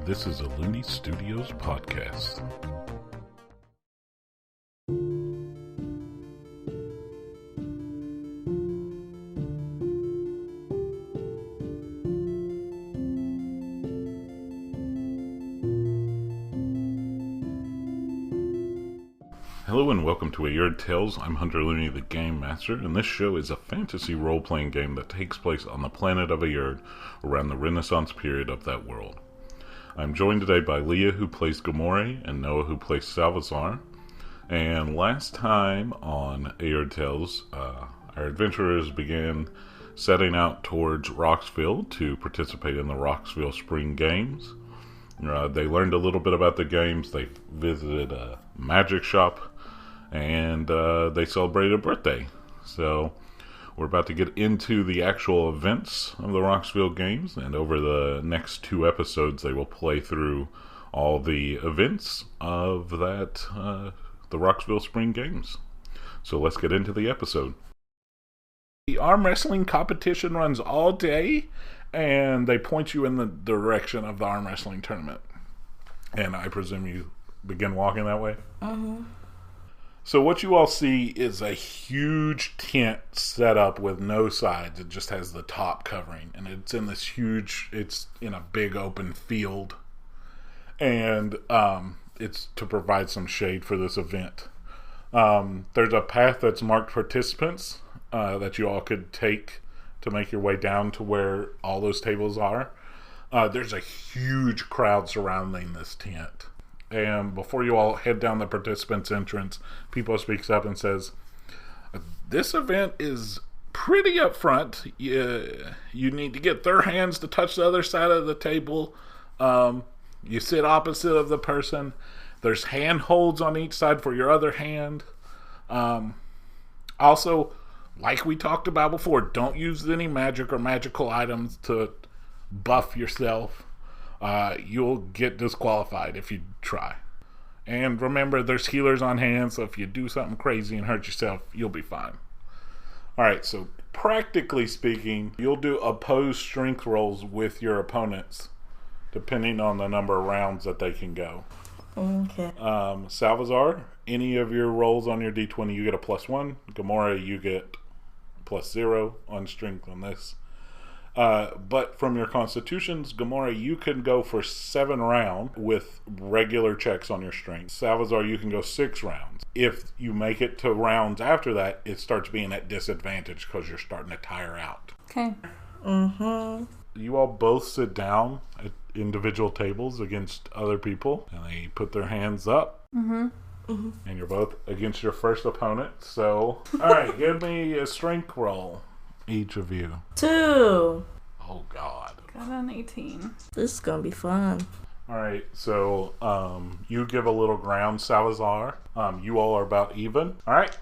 This is a Looney Studios podcast. Hello and welcome to Aerde Tales. I'm Hunter Looney, the Game Master, and this show is a fantasy role-playing game that takes place on the planet of Aerde around the Renaissance period of that world. I'm joined today by Leah, who plays Gamore, and Noah, who plays Salvazar. And last time on Aerde Tales, our adventurers began setting out towards Rocksville to participate in the Rocksville Spring Games. They learned a little bit about the games, they visited a magic shop, and they celebrated a birthday. So we're about to get into the actual events of the Rocksville Games, and over the next 2 episodes they will play through all the events of the Rocksville Spring Games. So let's get into the episode. The arm wrestling competition runs all day, and they point you in the direction of the arm wrestling tournament. And I presume you begin walking that way? Mm-hmm. So what you all see is a huge tent set up with no sides. It just has the top covering. And it's in it's in a big open field. And it's to provide some shade for this event. There's a path that's marked participants that you all could take to make your way down to where all those tables are. There's a huge crowd surrounding this tent. And before you all head down the participants' entrance, People speaks up and says, "This event is pretty upfront. You need to get their hands to touch the other side of the table. You sit opposite of the person. There's handholds on each side for your other hand. Also, like we talked about before, don't use any magic or magical items to buff yourself. You'll get disqualified if you try. And remember, there's healers on hand, so if you do something crazy and hurt yourself, you'll be fine." Alright, so practically speaking, you'll do opposed strength rolls with your opponents, depending on the number of rounds that they can go. Okay. Salvazar, any of your rolls on your D20, you get a +1. Gamora, you get +0 on strength on this. But from your constitutions, Gamora, you can go for 7 rounds with regular checks on your strength. Salvazar, you can go 6 rounds. If you make it to rounds after that, it starts being at disadvantage because you're starting to tire out. Okay. Mm-hmm. You all both sit down at individual tables against other people, and they put their hands up. Mm-hmm. Mm-hmm. And you're both against your first opponent. So, alright, give me a strength roll, each of you. 2. Oh, God. Got an 18. This is gonna be fun. Alright, so you give a little ground, Salazar. You all are about even. Alright,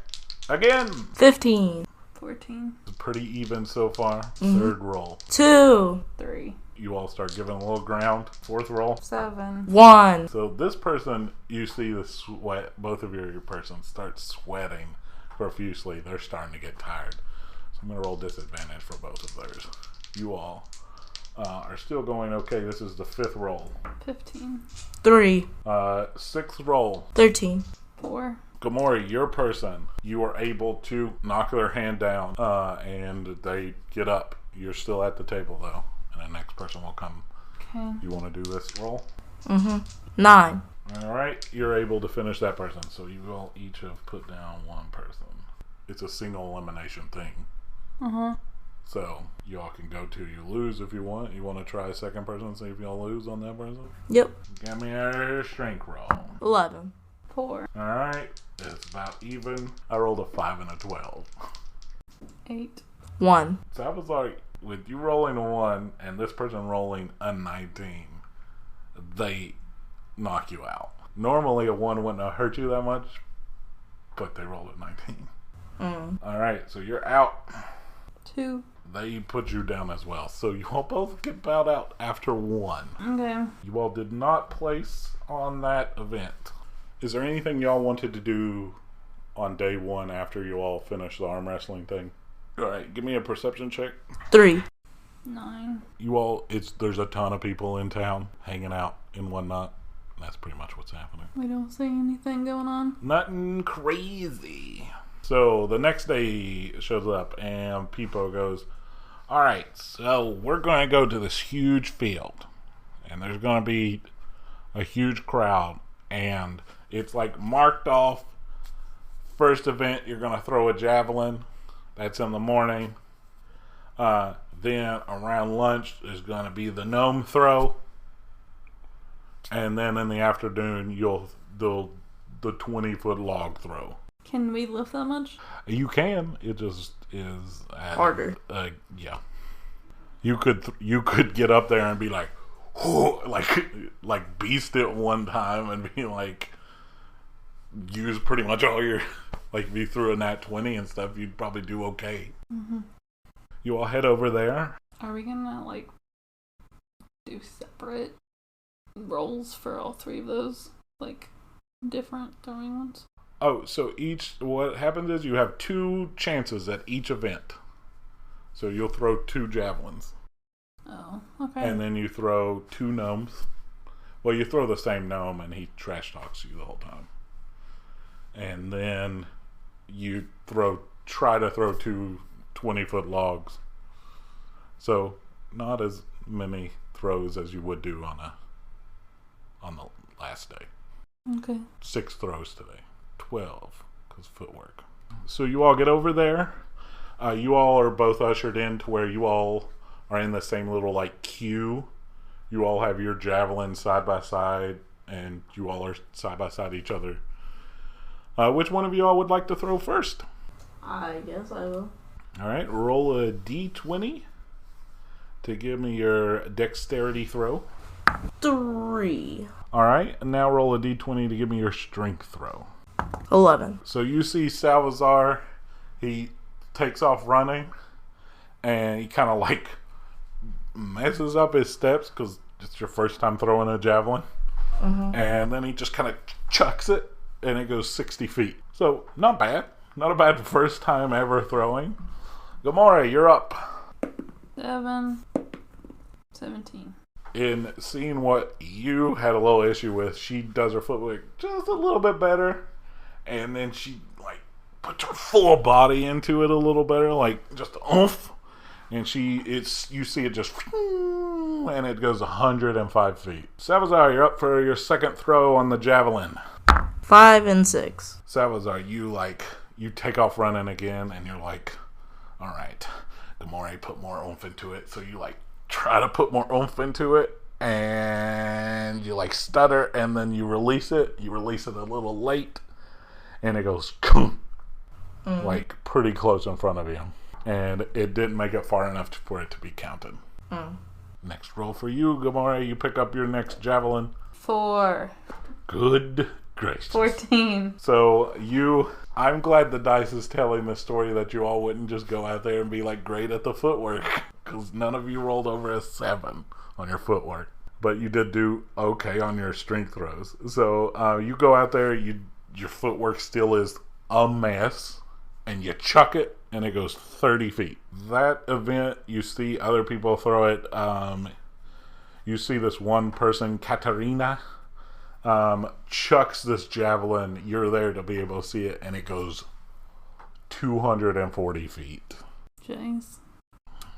again. 15. 14. Pretty even so far. Mm-hmm. 3rd roll. 2. 3. You all start giving a little ground. 4th roll. 7. 1. So this person, you see the sweat, both of your persons start sweating profusely. They're starting to get tired. So I'm going to roll disadvantage for both of theirs. You all are still going okay. This is the 5th roll. 15. 3. 6th roll. 13. 4. Gamora, your person, you are able to knock their hand down, and they get up. You're still at the table, though, and the next person will come. Okay. You want to do this roll? Mm-hmm. 9. All right, you're able to finish that person, so you all each have put down one person. It's a single elimination thing. Uh-huh. So, y'all can go to you lose if you want. You want to try a second person and see if y'all lose on that person? Yep. Give me a strength roll. 11. 4. Alright, it's about even. I rolled a 5 and a 12. 8. 1. So I was like, with you rolling a 1 and this person rolling a 19, they knock you out. Normally a 1 wouldn't have hurt you that much, but they rolled a 19. Alright, so you're out. 2. They put you down as well. So you all both get bowed out after 1. Okay. You all did not place on that event. Is there anything y'all wanted to do on day 1 after you all finished the arm wrestling thing? Alright, give me a perception check. 3. 9. There's a ton of people in town hanging out and whatnot. That's pretty much what's happening. We don't see anything going on. Nothing crazy. So the next day shows up and Peepo goes, alright, so we're going to go to this huge field. And there's going to be a huge crowd. And it's like marked off. First event, you're going to throw a javelin. That's in the morning. Then around lunch is going to be the gnome throw. And then in the afternoon, you'll do the 20-foot log throw. Can we lift that much? You can. It just is harder. Yeah. You could get up there and be like, whoo, like beast it one time and be like, use pretty much all your, like if you threw a nat 20 and stuff, you'd probably do okay. Mm-hmm. You all head over there. Are we gonna like do separate rolls for all 3 of those, like different throwing ones? Oh, so what happens is you have 2 chances at each event. So you'll throw 2 javelins. Oh, okay. And then you throw 2 gnomes. Well, you throw the same gnome and he trash talks you the whole time. And then you try to throw 2 20-foot logs. So not as many throws as you would do on the last day. Okay. 6 throws today. 12 because footwork. So you all get over there. You all are both ushered in to where you all are in the same little like queue. You all have your javelins side by side, and you all are side by side each other. Which one of you all would like to throw first? I guess I will. All right, roll a d20 to give me your dexterity throw. 3. All right, and now roll a d20 to give me your strength throw. 11. So you see Salazar, he takes off running, and he kind of like messes up his steps because it's your first time throwing a javelin. Mm-hmm. And then he just kind of chucks it, and it goes 60 feet. So not bad. Not a bad first time ever throwing. Gamora, you're up. 17. In seeing what you had a little issue with, she does her footwork just a little bit better, and then she like puts her full body into it a little better, like just oomph, and you see it just and it goes 105 feet. Salazar, you're up for your second throw on the javelin. 5 and 6. Salazar, you take off running again, and you're like, all right, Gamora, put more oomph into it. So you like try to put more oomph into it, and you like stutter, and then you release it. You release it a little late, and it goes like pretty close in front of you, and it didn't make it far enough for it to be counted. Next roll for you, Gamora. You pick up your next javelin. 4. Good gracious. 14. So I'm glad the dice is telling the story that you all wouldn't just go out there and be like great at the footwork, because none of you rolled over a 7 on your footwork, but you did do okay on your strength throws. So you go out there, your footwork still is a mess, and you chuck it, and it goes 30 feet. That event, you see other people throw it. You see this one person, Katarina, chucks this javelin. You're there to be able to see it, and it goes 240 feet. Jeez.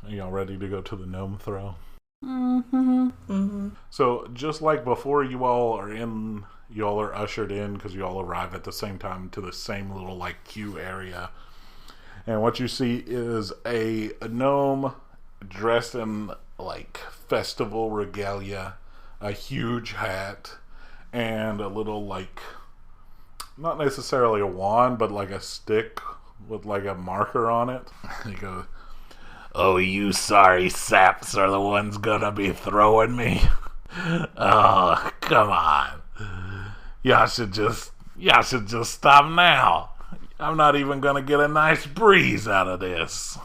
Are y'all ready to go to the gnome throw? Mm-hmm. Mm-hmm. So just like before, you all are ushered in because you all arrive at the same time to the same little like queue area, and what you see is a gnome dressed in like festival regalia, a huge hat, and a little like, not necessarily a wand, but like a stick with like a marker on it. He goes, "Oh, you sorry saps are the ones gonna be throwing me? Oh, come on. Y'all should just stop now. I'm not even gonna get a nice breeze out of this."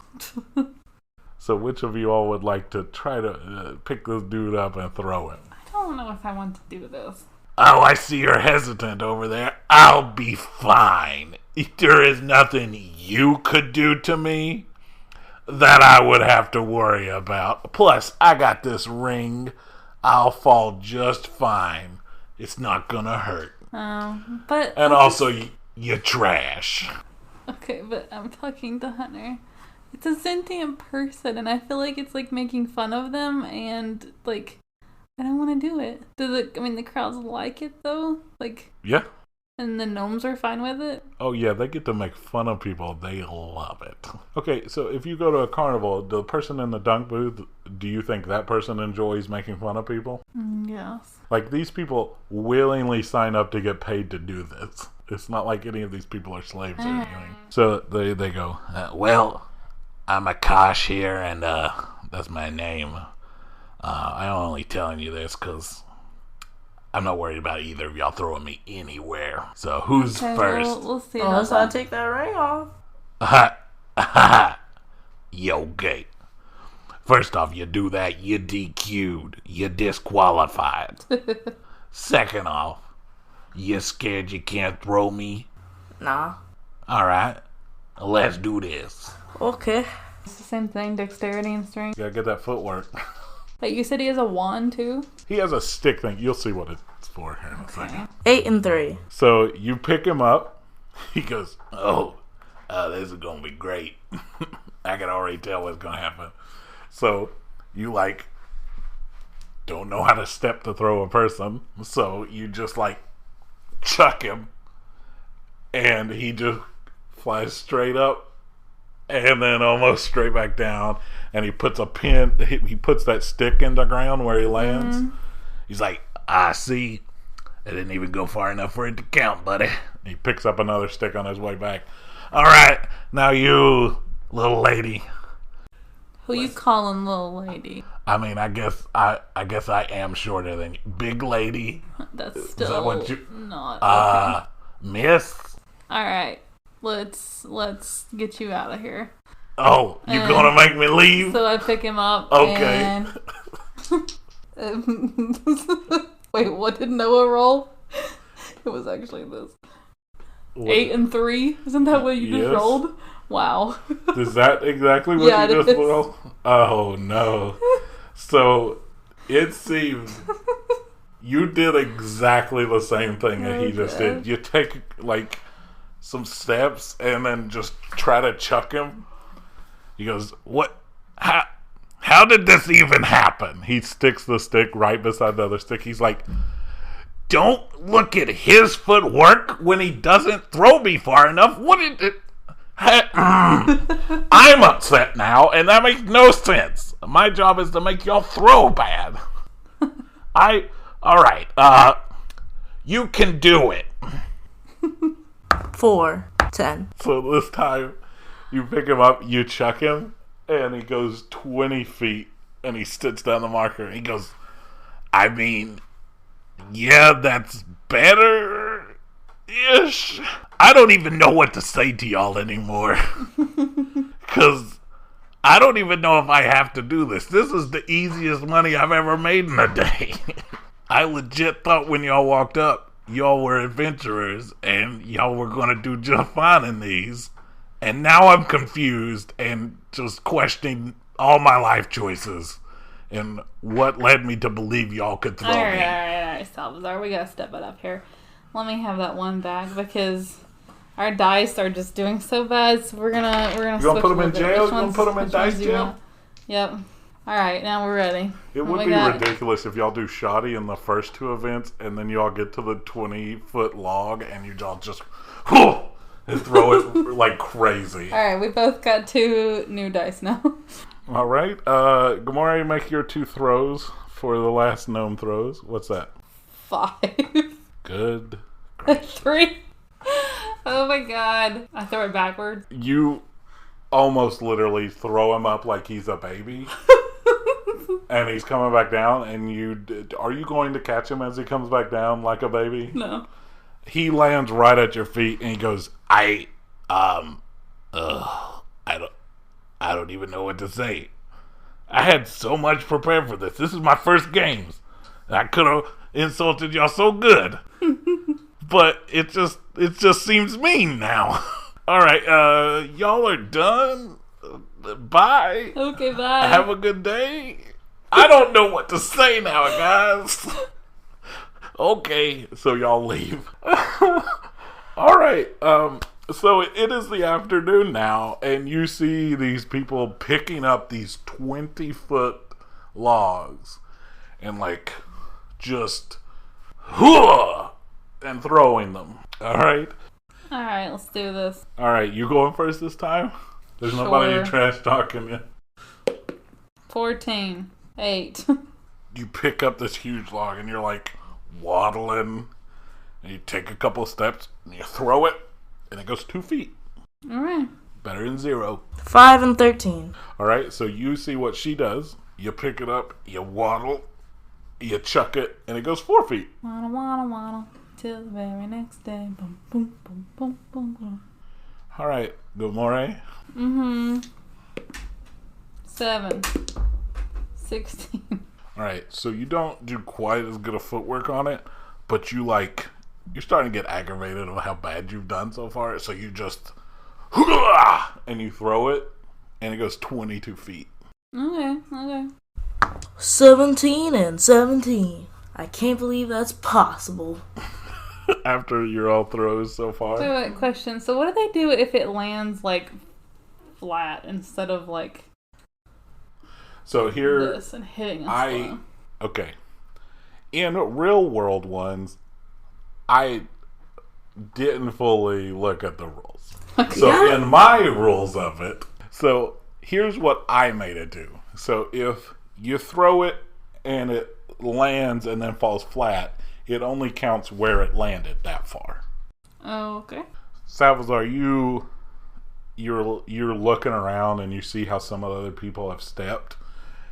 So which of you all would like to try to pick this dude up and throw him? I don't know if I want to do this. Oh, I see you're hesitant over there. I'll be fine. There is nothing you could do to me. that I would have to worry about. Plus, I got this ring. I'll fall just fine. It's not gonna hurt. But and also, you're trash. Okay, but I'm talking to Hunter. It's a sentient person, and I feel like it's like making fun of them, and like I don't want to do it. The crowds like it though? Like, yeah. And the gnomes are fine with it? Oh yeah, they get to make fun of people. They love it. Okay, so if you go to a carnival, the person in the dunk booth, do you think that person enjoys making fun of people? Yes. Like, these people willingly sign up to get paid to do this. It's not like any of these people are slaves or anything. So they go, well, I'm Akash here, and that's my name. I'm only telling you this because I'm not worried about either of y'all throwing me anywhere. So who's first? We'll see. Unless I take that ring off. Yo, gay. First off, you do that, you're DQ'd. You're disqualified. Second off, you scared you can't throw me? Nah. Alright, let's do this. Okay. It's the same thing, dexterity and strength. You gotta get that footwork. Wait, you said he has a wand too? He has a stick thing. You'll see what it's for here in a second. 8 and 3. So you pick him up. He goes, this is gonna be great. I can already tell what's gonna happen. So you don't know how to step to throw a person. So you just chuck him, and he just flies straight up and then almost straight back down, and he puts he puts that stick in the ground where he lands. He's like, I see. I didn't even go far enough for it to count, buddy. He picks up another stick on his way back. All right, now you, little lady. Who you calling little lady? I mean, I guess I am shorter than you. Big lady. That's still Is that what you, not okay. Miss? Alright. Let's get you out of here. Oh, you gonna make me leave? So I pick him up. Okay. And wait, what did Noah roll? It was actually this. What? 8 and 3? Isn't that what you just rolled? Wow. Is that exactly what you just rolled? Oh no. So it seems you did exactly the same thing that he just did. You take some steps and then just try to chuck him. He goes, what? How did this even happen? He sticks the stick right beside the other stick. He's like, don't look at his footwork when he doesn't throw me far enough. What did it? I'm upset now, and that makes no sense. My job is to make y'all throw bad. Alright, you can do it. 4, 10. So this time, you pick him up, you chuck him, and he goes 20 feet, and he sits down the marker, and he goes, I mean, yeah, that's better-ish. I don't even know what to say to y'all anymore. Because I don't even know if I have to do this. This is the easiest money I've ever made in a day. I legit thought when y'all walked up, y'all were adventurers and y'all were going to do just fine in these. And now I'm confused and just questioning all my life choices and what led me to believe y'all could throw me. All right, Salvador, we got to step it up here. Let me have that one back because our dice are just doing so bad. So we're gonna. You gonna put them in jail? You gonna put them in dice jail? Yep. All right, now we're ready. It would be ridiculous if y'all do shoddy in the first two events, and then y'all get to the 20-foot log, and you all just and throw it like crazy. All right, we both got 2 new dice now. All right, Gamora, make your 2 throws for the last gnome throws. What's that? 5. Good. 3. Oh my god. I throw it backwards. You almost literally throw him up like he's a baby. And he's coming back down, and are you going to catch him as he comes back down like a baby? No. He lands right at your feet, and he goes, I don't even know what to say. I had so much prepared for this. This is my first games. I could have insulted y'all so good. But it just seems mean now. All right, y'all are done. Bye. Okay, bye. Have a good day. I don't know what to say now, guys. Okay, so y'all leave. All right. So it is the afternoon now, and you see these people picking up these 20-foot logs and just and throwing them. All right. All right, let's do this. All right, you going first this time? There's Sure. nobody trash talking you. 14. 8. You pick up this huge log and you're waddling, and you take a couple steps and you throw it, and it goes 2 feet. All right. Better than 0. 5 and 13. All right, so you see what she does. You pick it up, you waddle, you chuck it, and it goes 4 feet. Waddle, waddle, waddle. Till the very next day. Boom, boom, boom, boom, boom, boom. All right, good morning. 7. 16. All right, so you don't do quite as good a footwork on it, but you're starting to get aggravated of how bad you've done so far, so you just, and you throw it, and it goes 22 feet. Okay. 17 and 17. I can't believe that's possible. After your all throws so far. Wait, question. So what do they do if it lands, flat instead of, So here, this and hitting us? Okay. In real world ones, I didn't fully look at the rules. Okay. So in my rules of it, so here's what I made it do. So if you throw it and it lands and then falls flat, it only counts where it landed that far. Oh, okay. Salvazar, you're looking around and you see how some other people have stepped,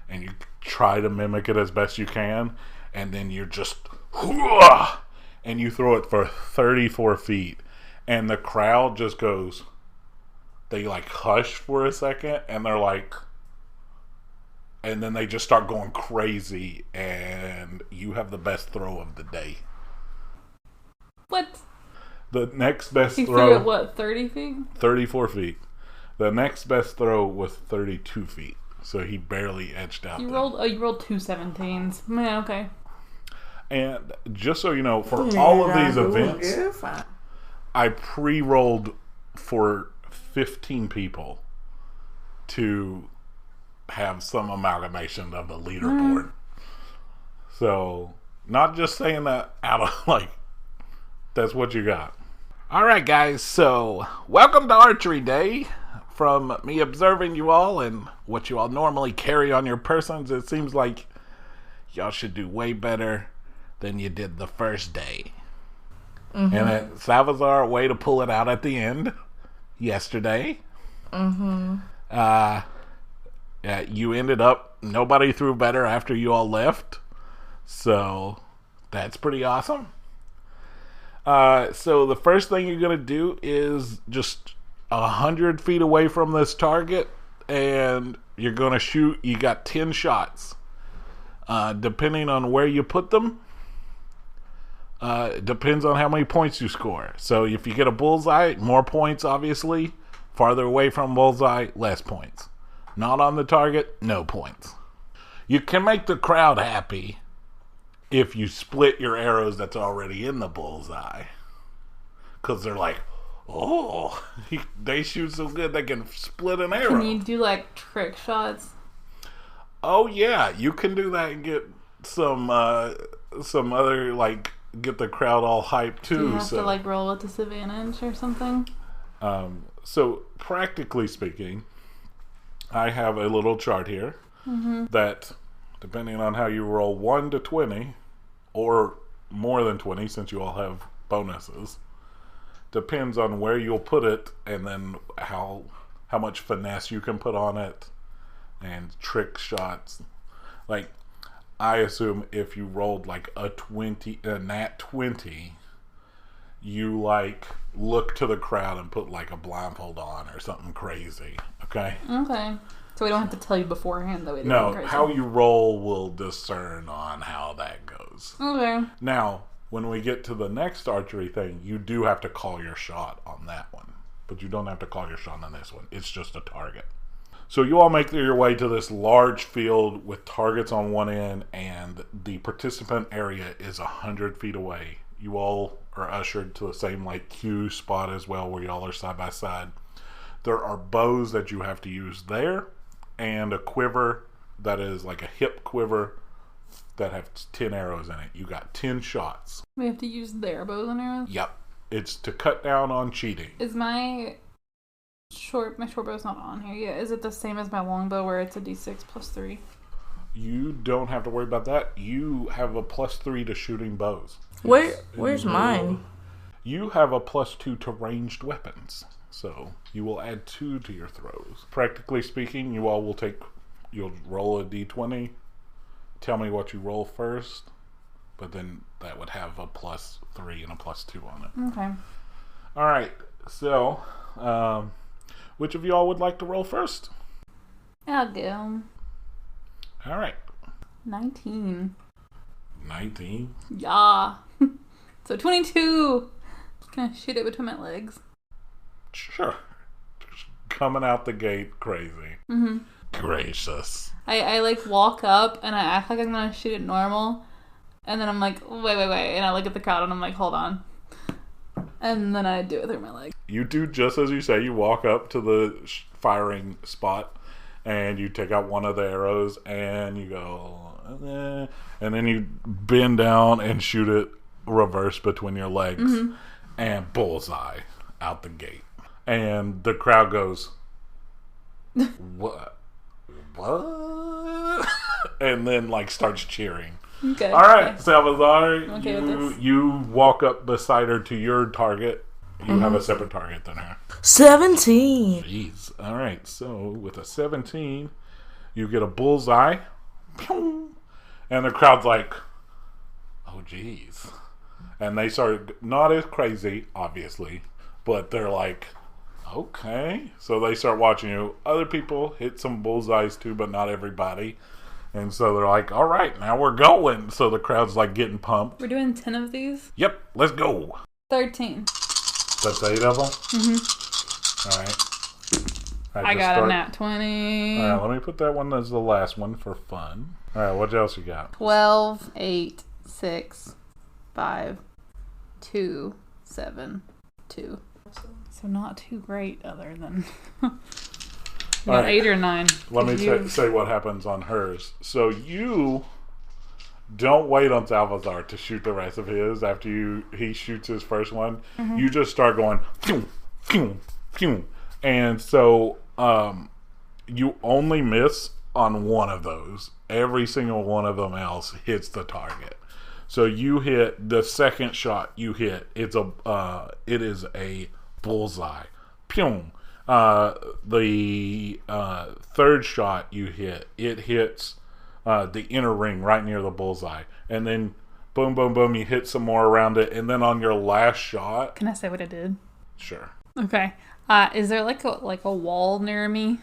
and you try to mimic it as best you can, and then you're just and you throw it for 34 feet, and the crowd just goes, they hush for a second, and they're and then they just start going crazy, and you have the best throw of the day. What? The next best He throw... threw it, what, 30 feet? 34 feet. The next best throw was 32 feet. So he barely edged out. You rolled 2 17s. Man, okay. And just so you know, for all of these events, I pre-rolled for 15 people to have some amalgamation of the leaderboard. So, not just saying that out of that's what you got. All right, guys. So, welcome to Archery Day. From me observing you all and what you all normally carry on your persons, it seems like y'all should do way better than you did the first day. And then Salvazar, way to pull it out at the end yesterday. You ended up, nobody threw better after you all left. So, that's pretty awesome. So the first thing you're going to do is just 100 feet away from this target, and you're going to shoot. You got 10 shots. Depending on where you put them, it depends on how many points you score. So if you get a bullseye, more points, obviously. Farther away from bullseye, less points. Not on the target, no points. You can make the crowd happy if you split your arrows that's already in the bullseye. Because they're oh, they shoot so good they can split an arrow. Can you do trick shots? Oh yeah, you can do that and get some other get the crowd all hyped too. Do you have to roll at disadvantage or something? So practically speaking, I have a little chart here that, depending on how you roll 1 to 20, or more than 20, since you all have bonuses, depends on where you'll put it, and then how much finesse you can put on it, and trick shots. I assume if you rolled a nat 20, you look to the crowd and put a blindfold on or something crazy. Okay. So we don't have to tell you beforehand that we No, how you roll will discern on how that goes. Okay. Now, when we get to the next archery thing, you do have to call your shot on that one. But you don't have to call your shot on this one. It's just a target. So you all make your way to this large field with targets on one end, and the participant area is 100 feet away. You all are ushered to the same like queue spot as well, where y'all are side by side. There are bows that you have to use there, and a quiver that is like a hip quiver that have 10 arrows in it. You got 10 shots. We have to use their bows and arrows? Yep. It's to cut down on cheating. Is my short bow's not on here yet? Is it the same as my longbow where it's a d6 plus 3? You don't have to worry about that. You have a +3 to shooting bows. Where's mine? You have a +2 to ranged weapons. So you will add 2 to your throws. Practically speaking, you all you'll roll a d20. Tell me what you roll first, but then that would have a +3 and a +2 on it. Okay. All right. So, which of y'all would like to roll first? I'll go. All right. 19. 19. Yeah. So 22. Just gonna shoot it between my legs. Sure. Just coming out the gate crazy. Mm-hmm. Gracious. I like walk up and I act like I'm gonna shoot it normal, and then I'm like, wait, and I look at the crowd and I'm like, hold on, and then I do it through my leg. You do just as you say. You walk up to the firing spot and you take out one of the arrows and you go, and then you bend down and shoot it reverse between your legs, and bullseye out the gate, and the crowd goes, what? And then like starts cheering. Okay. All right, Salvador, Okay with this. you walk up beside her to your target. You have a separate target than her. 17. Jeez. All right, so with a 17, you get a bullseye. Pew! And the crowd's like, oh geez. And they start not as crazy, obviously, but they're like, okay. So they start watching you. Other people hit some bullseyes too, but not everybody. And so they're like, all right, now we're going. So the crowd's like getting pumped. We're doing 10 of these? Yep, let's go. 13. That's 8 of them? Mm-hmm. All right. I got a nat 20. All right, let me put that one as the last one for fun. All right, what else you got? 12, 8, 6, 5, 2, 7, 2. So not too great other than... You got 8 or 9. Let me say what happens on hers. So you don't wait on Salvador to shoot the rest of his after he shoots his first one. Mm-hmm. You just start going, phew, phew, phew. And so you only miss on one of those. Every single one of them else hits the target. So you hit the second shot you hit. It is a bullseye. Pew. The third shot you hit, it hits the inner ring right near the bullseye, and then boom, boom, boom, you hit some more around it, and then on your last shot, can I say what I did? Sure. Okay. Is there like a wall near me?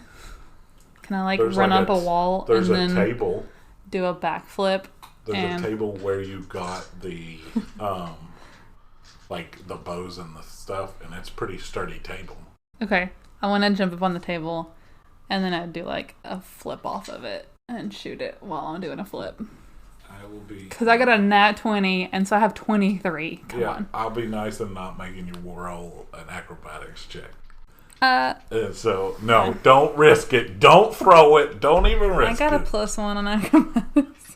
Can I run up a wall and then table. Do a backflip? There's a table where you got the like the bows and the stuff, and it's a pretty sturdy table. Okay. I want to jump up on the table, and then I'd do like a flip off of it and shoot it while I'm doing a flip. I will be... Because I got a nat 20, and so I have 23. Come on. I'll be nice and not making you roll an acrobatics check. So, no, don't risk it. Don't throw it. Don't even risk it. I got a +1 on acrobatics.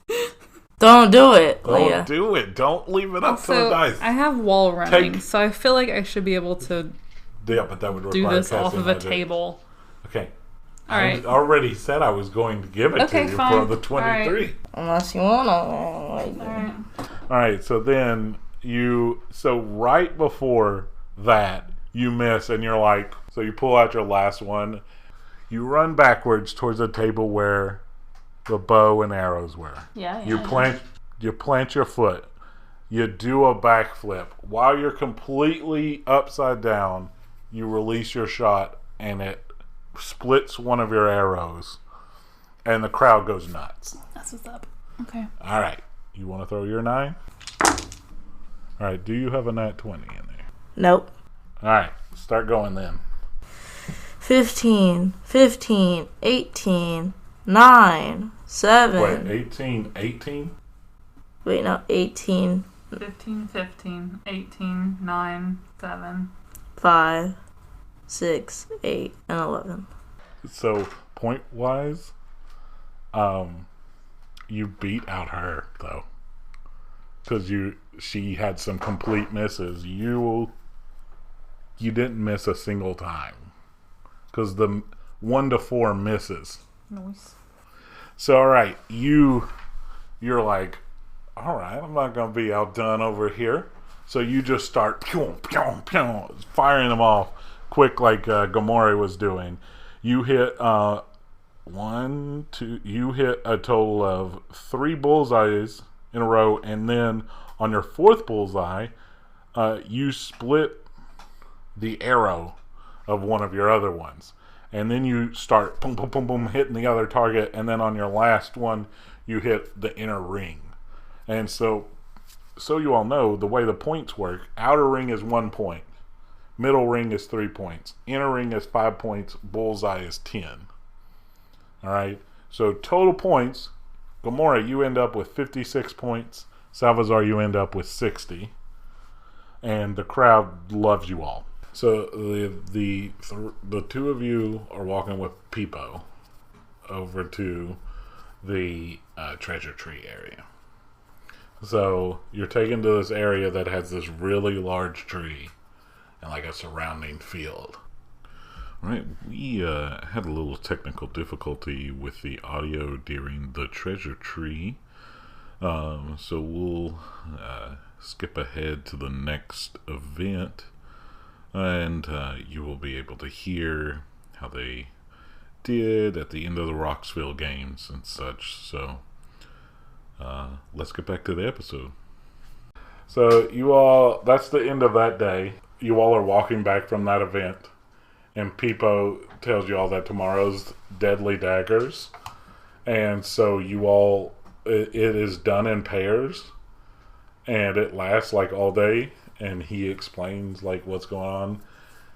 Don't do it, Leah. Don't do it. Don't leave it up to the dice. I have wall running, so I feel like I should be able to... Yeah, but that would require do this off of a table. Okay. All right. I already said I was going to give it to you for the 23. Right. Unless you want to. All right. All right. So then right before that, you miss, and you're like, so you pull out your last one. You run backwards towards the table where the bow and arrows were. Yeah. You plant your foot. You do a backflip. While you're completely upside down, you release your shot, and it splits one of your arrows, and the crowd goes nuts. That's what's up. Okay. All right. You want to throw your 9? All right. Do you have a nat 20 in there? Nope. All right. Start going then. 15, 15, 18, 9, 7. Wait, 18, 18? Wait, no, 18. 15, 15, 18, 9, 7. 5, 6, 8, and 11. So, point-wise, you beat out her, though. Because she had some complete misses. You didn't miss a single time. Because the 1 to 4 misses. Nice. So, alright, you're like, alright, I'm not going to be outdone over here. So you just start pew, pew, pew, firing them off quick like Gamora was doing. You hit you hit a total of 3 bullseyes in a row, and then on your 4th bullseye, you split the arrow of one of your other ones. And then you start boom, boom, boom, boom, hitting the other target, and then on your last one, you hit the inner ring. And so you all know the way the points work, outer ring is 1 point, middle ring is 3 points, inner ring is 5 points, bullseye is 10. Alright, so total points, Gamora, you end up with 56 points, Salvazar, you end up with 60, and the crowd loves you all. So the 2 of you are walking with Peepo over to the treasure tree area. So you're taken to this area that has this really large tree and like a surrounding field. All right, we had a little technical difficulty with the audio during the treasure tree. So we'll skip ahead to the next event, and you will be able to hear how they did at the end of the Rocksville Games and such. So let's get back to the episode. So you all, that's the end of that day. You all are walking back from that event, and Peepo tells you all that tomorrow's Deadly Daggers. And so you all, it is done in pairs, and it lasts like all day, and he explains like what's going on.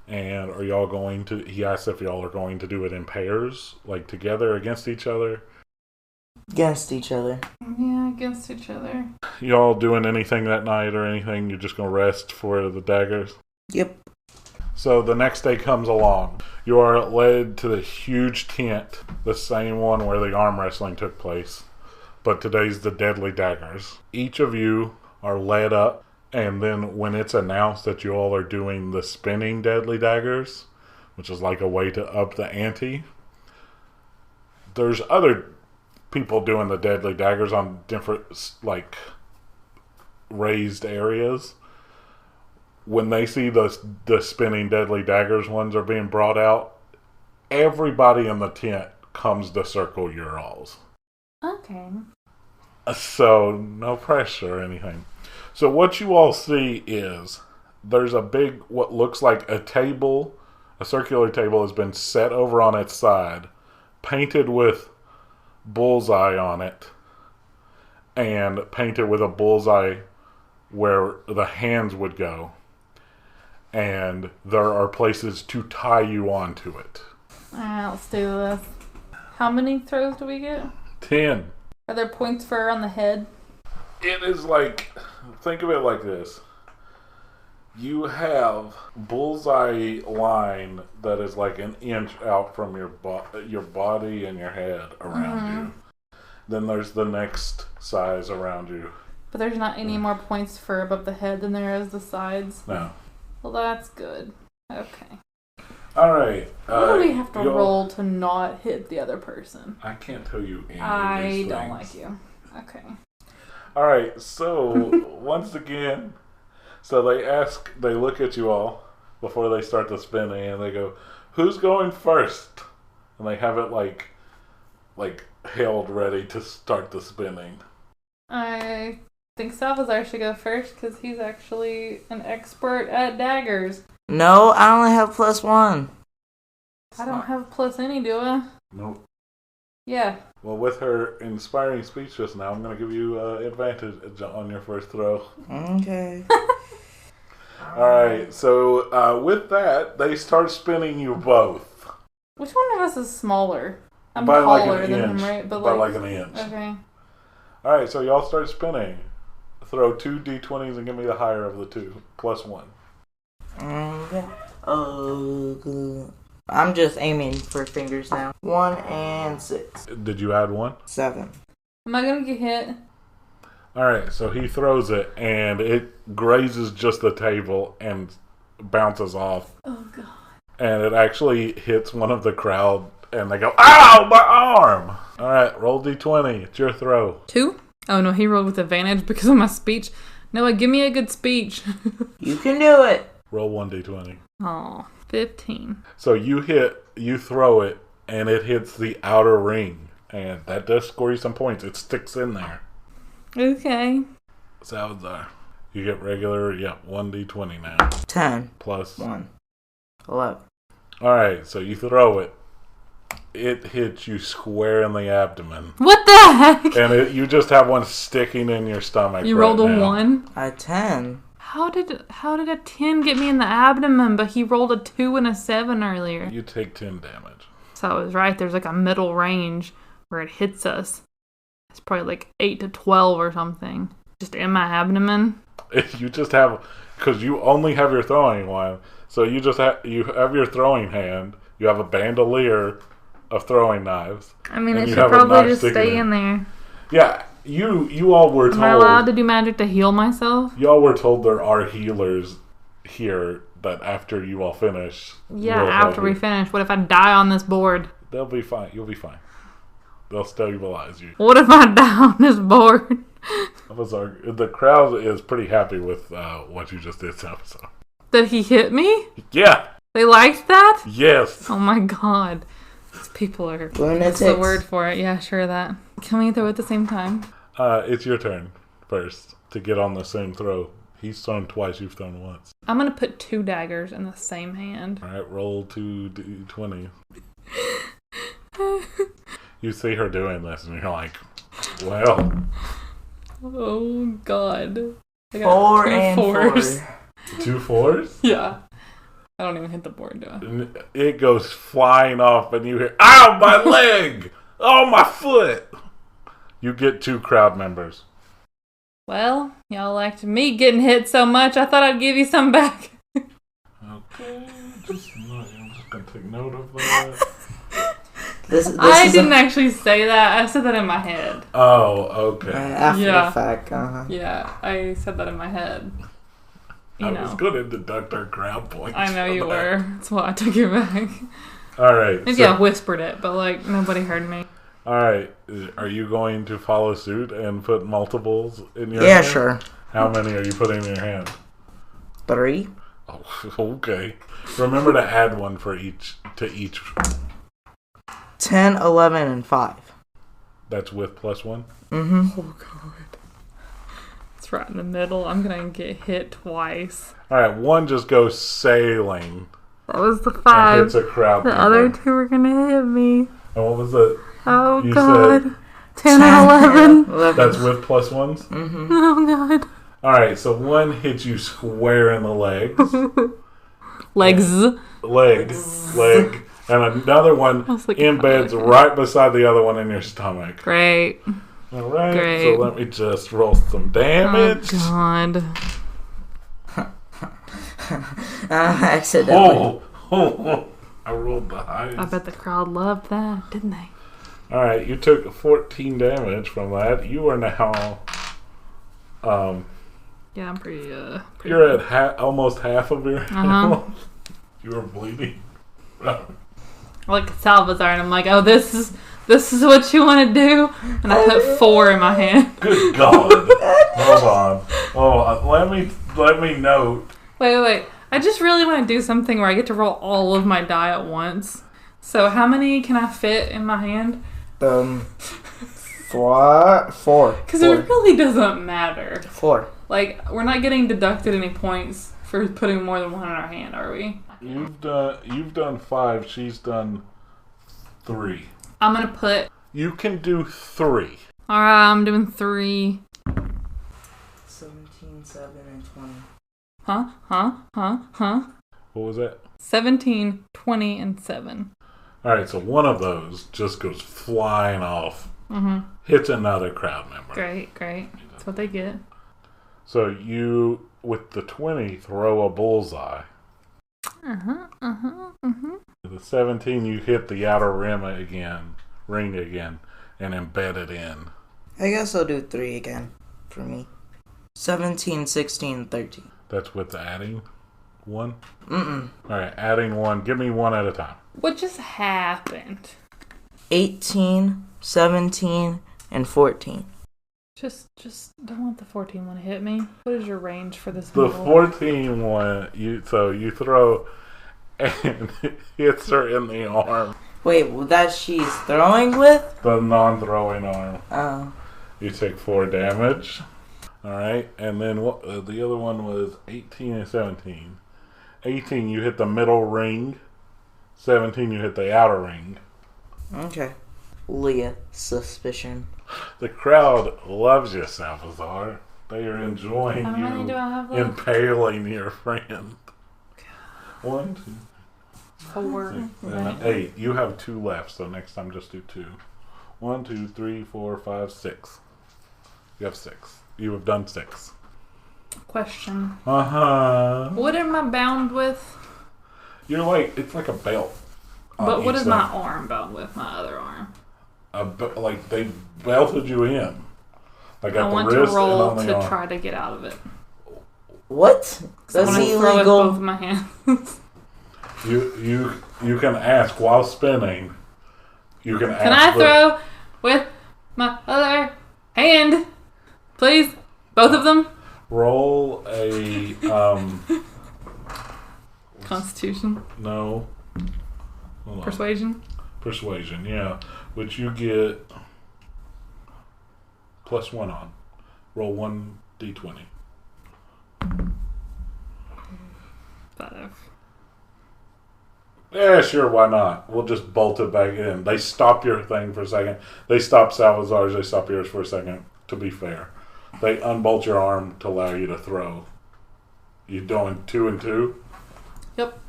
And are y'all going to, he asks if y'all are going to do it in pairs, like together against each other? Against each other. Yeah, against each other. Y'all doing anything that night or anything? You're just going to rest for the daggers? Yep. So the next day comes along. You are led to the huge tent, the same one where the arm wrestling took place. But today's the Deadly Daggers. Each of you are led up, and then when it's announced that you all are doing the spinning Deadly Daggers, which is like a way to up the ante, there's other people doing the Deadly Daggers on different, like, raised areas. When they see the spinning Deadly Daggers ones are being brought out, everybody in the tent comes to circle your alls. Okay. So, no pressure or anything. So what you all see is there's a big, what looks like a table, a circular table has been set over on its side, painted with bullseye on it, and painted with a bullseye where the hands would go. And there are places to tie you onto it. Alright, let's do this. How many throws do we get? 10. Are there points for on the head? It is like, think of it like this. You have bullseye line that is like an inch out from your body and your head around you. Then there's the next size around you. But there's not any more points for above the head than there is the sides? No. Well, that's good. Okay. Alright. What do we have to roll to not hit the other person? I can't tell you any of I these don't things. like you. Okay. Alright, so once again, so they look at you all before they start the spinning, and they go, "Who's going first?" And they have it like held ready to start the spinning. I think Salvazar should go first because he's actually an expert at daggers. No, I only have +1. I don't have plus any, do I? Nope. Yeah. Well, with her inspiring speech just now, I'm going to give you advantage on your first throw. Okay. Alright, so with that, they start spinning you both. Which one of us is smaller? I'm by like taller an than inch. him, right? But by like an inch. Okay. Alright, so y'all start spinning. Throw 2 d20s and give me the higher of the two. +1. I'm just aiming for fingers now. 1 and 6. Did you add 1? 7. Am I gonna get hit? Alright, so he throws it and it grazes just the table and bounces off. Oh god. And it actually hits one of the crowd and they go, "Ow, my arm!" Alright, roll d20. It's your throw. 2? Oh no, he rolled with advantage because of my speech. Noah, give me a good speech. You can do it. Roll 1 d20. Oh, 15. So you throw it, and it hits the outer ring. And that does score you some points. It sticks in there. Okay. Salazar. You get regular, 1 d20 now. 10. Plus 1. 11. Alright, so you throw it. It hits you square in the abdomen. What the heck? And you just have one sticking in your stomach. You rolled a now. 1? A 10. How did a 10 get me in the abdomen, but he rolled a 2 and a 7 earlier? You take 10 damage. So I was right, there's like a middle range where it hits us. It's probably like 8 to 12 or something. Just in my abdomen. You just have, because you only have your throwing one, so you have your throwing hand, you have a bandolier of throwing knives. I mean, and it you should have a probably knife just sticking stay in there. Yeah, you all were told. Am I allowed to do magic to heal myself? Y'all were told there are healers here that after you all finish. Yeah, will after help we you. finish. What if I die on this board? They'll be fine. You'll be fine. They'll stabilize you. What if I die on this board? The crowd is pretty happy with what you just did this episode. Did he hit me? Yeah. They liked that? Yes. Oh my god. These people are... Lunatics. What's the word for it? Yeah, sure that. Can we throw at the same time? It's your turn first to get on the same throw. He's thrown twice. You've thrown once. I'm going to put 2 daggers in the same hand. All right, roll 2 d20. You see her doing this, and you're like, well. Oh god. I 4 2 and 4s. 4. 2 4s? Yeah. I don't even hit the board, do I? And it goes flying off, and you hear, "Ow, my leg! Oh, my foot!" You get 2 crowd members. Well, y'all liked me getting hit so much, I thought I'd give you some back. Okay, I'm just going to take note of that. I didn't actually say that. I said that in my head. Oh, okay. After Yeah. the fact, Yeah, I said that in my head. I was going to deduct our crowd points. I know for you that. were. That's why I took it back. All right. Maybe I whispered it, but like nobody heard me. All right. Are you going to follow suit and put multiples in your Yeah, hand? sure. How many are you putting in your hand? 3. Oh, okay. Remember to add one for each. 10, 11, and 5. That's with +1? Mm-hmm. Oh god. It's right in the middle. I'm gonna get hit twice. All right. One just goes sailing That was the and 5. hits a crowd The member. other 2 are gonna hit me. And what was it? Oh You god. said 10 and 11. 11. that's with +1s? Mm-hmm. Oh god. All right. So one hits you square in the legs. Legs. leg. And another one was like, embeds right beside the other one in your stomach. Great. All right, Great. so let me just roll some damage. Oh god. Accidentally. I rolled the highest. I bet the crowd loved that, didn't they? All right, you took 14 damage from that. You are now, Yeah, I'm pretty you're at almost half of your health. You are bleeding. like Salvazar, and I'm like, oh, this is what you want to do, and I put 4 in my hand. Good God! Hold on. Oh, let me note. Wait. I just really want to do something where I get to roll all of my die at once. So how many can I fit in my hand? 4. Because it really doesn't matter. 4. Like, we're not getting deducted any points for putting more than one in our hand, are we? You've done 5. She's done 3. I'm gonna put. You can do 3. All right, I'm doing 3. 17, 7, and 20. Huh? What was that? 17, 20, and 7. Alright, so one of those just goes flying off. Hits another crowd member. Great. That's what they get. So you, with the 20, throw a bullseye. The 17, you hit the outer ring again, and embed it in. I guess I'll do 3 again for me. 17, 16, 13. That's with adding 1? Mm-mm. Alright, adding 1. Give me 1 at a time. What just happened? 18, 17, and 14. Just don't let the 14 one hit me. What is your range for this The model? 14 one, you throw and it hits her in the arm. Wait, that she's throwing with? The non-throwing arm. Oh. You take 4 damage. Alright, and then the other one was 18 and 17. 18, you hit the middle ring. 17, you hit the outer ring. Okay. Leah, suspicion. The crowd loves you, Salvazar. They are enjoying How many do I have you left? impaling your friend. 1, 2, 4. 6, Right. 7, 8. You have 2 left, so next time just do 2. 1, 2, 3, 4, 5, 6. You have 6. You have done 6. Question. What am I bound with? You're like, it's like a belt. But what each is my side. arm bound with? My other arm. Like they belted you in. Like at I the want to wrist and roll on the to arm. try to get out of it. What? I That's want to throw with illegal. both of my hands. You can ask while spinning. You can ask. Can I throw with my other hand, please? Both of them. Roll a Constitution. no. Hold on. Persuasion. Persuasion, yeah. Which you get +1 on. Roll 1d20. 5. Yeah, sure, why not? We'll just bolt it back in. They stop your thing for a second. They stop Salvazar's, they stop yours for a second, to be fair. They unbolt your arm to allow you to throw. You doing 2 and 2? Yep.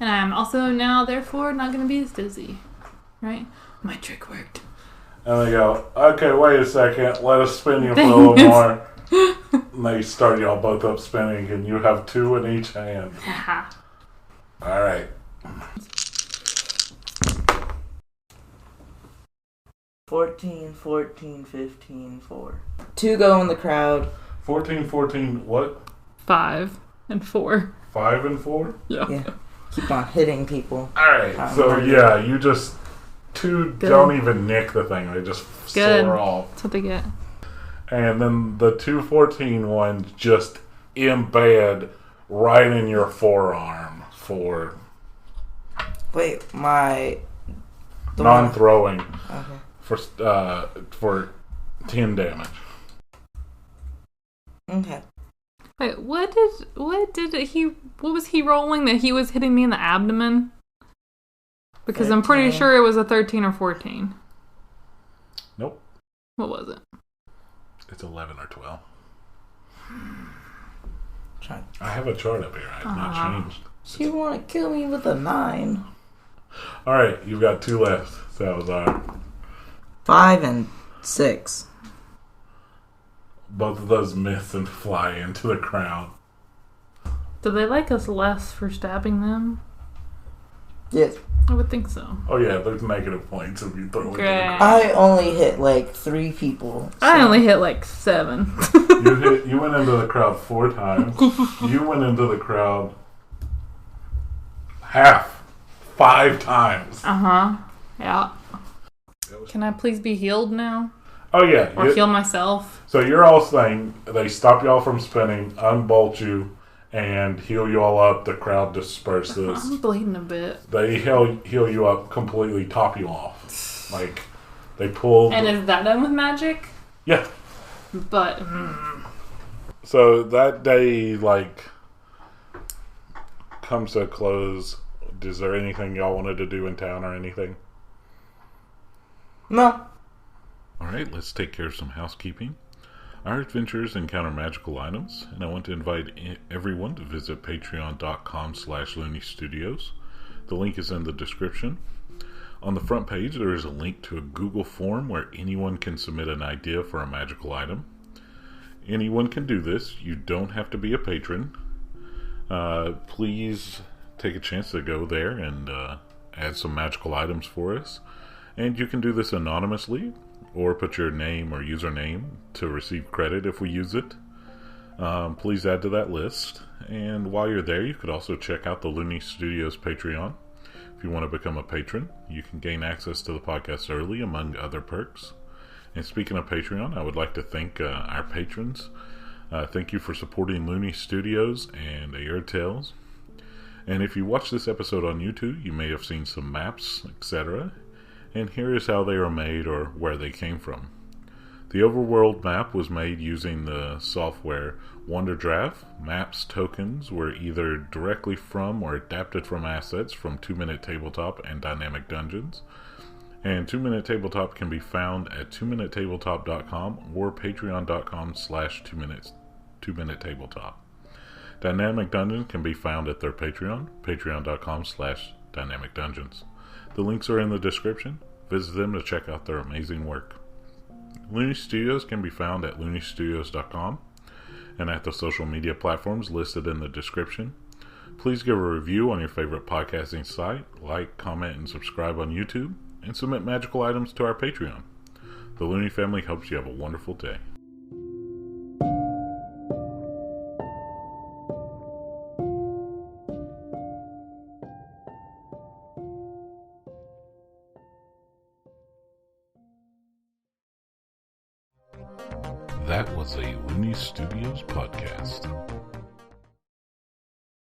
And I'm also now, therefore, not going to be as dizzy. Right? My trick worked. And they go, okay, wait a second, let us spin you for a little more. And they start y'all both up spinning, and you have 2 in each hand. Haha. Alright. 14, 14, 15, 4. 2 go in the crowd. 14, 14, what? 5 and 4. 5 and 4? Yeah. Keep on hitting people. Alright, so yeah, you just... 2 Good. don't even nick the thing, they just Good. soar off. That's what they get. And then the 2 14 ones just embed right in your forearm for Wait, the non-throwing one- for 10 damage. Okay. Wait, what was he rolling that he was hitting me in the abdomen? Because I'm pretty 13. sure it was a 13 or 14. Nope, What was it? it's 11 or 12. Try. I have a chart up here. I have not changed. You want to kill me with a 9? All right, you've got 2 left, Salazar. 5 and 6. Both of those miss and fly into the crowd. Do they like us less for stabbing them? Yes. I would think so. Oh yeah, there's negative points if you throw it. Great. I only hit like 3 people. I so- only hit like 7. You went into the crowd 4 times. You went into the crowd 5 times. Yeah. Can I please be healed now? Oh yeah. Or heal myself? So you're all saying they stop y'all from spinning, unbolt you, and heal you all up. The crowd disperses. I'm bleeding a bit. They heal you up completely, top you off. Like they pull. And is that done with magic? Yeah. But So that day comes to a close. Is there anything y'all wanted to do in town or anything? No. Alright, let's take care of some housekeeping. Our adventurers encounter magical items, and I want to invite everyone to visit patreon.com/Looney Studios. The link is in the description. On the front page, there is a link to a Google form where anyone can submit an idea for a magical item. Anyone can do this. You don't have to be a patron. Please take a chance to go there and add some magical items for us. And you can do this anonymously, or put your name or username to receive credit if we use it. Please add to that list. And while you're there, you could also check out the Looney Studios Patreon. If you want to become a patron, you can gain access to the podcast early, among other perks. And speaking of Patreon, I would like to thank our patrons. Thank you for supporting Looney Studios and Aerde Tales. And if you watch this episode on YouTube, you may have seen some maps, etc. And here is how they are made or where they came from. The overworld map was made using the software WonderDraft. Maps tokens were either directly from or adapted from assets from 2-Minute Tabletop and Dynamic Dungeons. And 2-Minute Tabletop can be found at 2minutetabletop.com or patreon.com/2minute tabletop. Dynamic Dungeons can be found at their Patreon, patreon.com/Dynamic Dungeons. The links are in the description. Visit them to check out their amazing work. Looney Studios can be found at looneystudios.com and at the social media platforms listed in the description. Please give a review on your favorite podcasting site, like, comment, and subscribe on YouTube, and submit magical items to our Patreon. The Looney family hopes you have a wonderful day. That was a Looney Studios podcast.